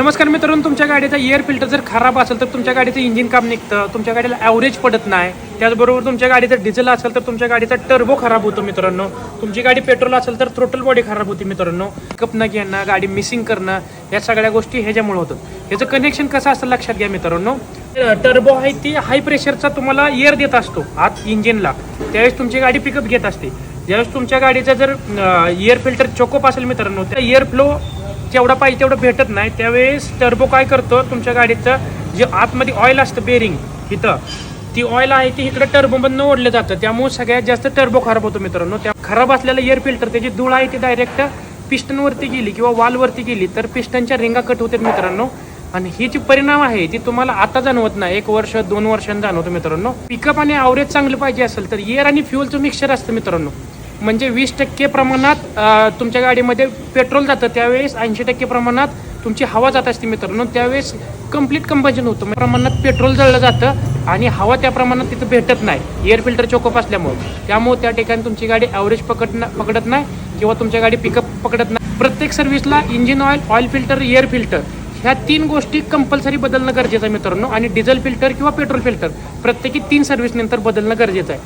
नमस्कार मित्रांनो, तुमच्या गाडीचा एअर फिल्टर जर खराब असेल तर तुमच्या गाडीचं इंजिन काम निघतं, तुमच्या गाडीला ॲव्हरेज पडत नाही. त्याचबरोबर तुमच्या गाडीचं डिझेल असेल तर तुमच्या गाडीचा टर्बो खराब होतो मित्रांनो. तुमची गाडी पेट्रोल असेल तर थ्रोटल बॉडी खराब होती मित्रांनो. पिकअप न घेणं, गाडी मिसिंग करणं, या सगळ्या गोष्टी ह्याच्यामुळे होतं. ह्याचं कनेक्शन कसं असतं लक्षात घ्या मित्रांनो. टर्बो आहे ती हाय प्रेशरचा तुम्हाला एअर देत असतो आत इंजिनला, त्यावेळेस तुमची गाडी पिकअप घेत असते. ज्यावेळेस तुमच्या गाडीचा जर एअर फिल्टर चोकोप असेल मित्रांनो, त्या एअर फ्लो जेवढा पाहिजे तेवढं भेटत नाही, त्यावेळेस टर्बो काय करतो, तुमच्या गाडीचं जे आतमध्ये ऑइल असतं बेरिंग इथं, ती ऑइल आहे ती इकडे टर्बोमधनं ओढलं जातं. त्यामुळे सगळ्यात जास्त टर्बो खराब होतो मित्रांनो. त्या खराब असलेलं एअर फिल्टर त्याची धूळ आहे ती डायरेक्ट पिस्टनवरती गेली किंवा वालवरती गेली तर पिस्टनच्या रिंगा कट होतात मित्रांनो. आणि ही जी परिणाम आहे ती तुम्हाला आता जाणवत नाही, 1 वर्ष 2 वर्षांनी जाणवतो मित्रांनो. पिकअप आणि ॲव्हरेज चांगलं पाहिजे असेल तर एअर आणि फ्युअलचं मिक्सचर असतं मित्रांनो. म्हणजे 20% प्रमाणात तुमच्या गाडीमध्ये पेट्रोल जातं, त्यावेळेस 80% प्रमाणात तुमची हवा जात असते मित्रांनो. त्यावेळेस कंप्लीट कंबशन होतं, प्रमाणात पेट्रोल जळलं जातं आणि हवा त्या प्रमाणात तिथं भेटत नाही एअर फिल्टर चोकअप असल्यामुळे. त्यामुळे त्या ठिकाणी तुमची गाडी ॲव्हरेज पकडत नाही किंवा तुमच्या गाडी पिकअप पकडत नाही. प्रत्येक सर्व्हिसला engine oil, oil filter, air filter ह्या 3 गोष्टी कंपल्सरी बदलणं गरजेचं आहे मित्रांनो. आणि डिझेल फिल्टर किंवा पेट्रोल फिल्टर प्रत्येकी 3 सर्व्हिस नंतर बदलणं गरजेचं आहे.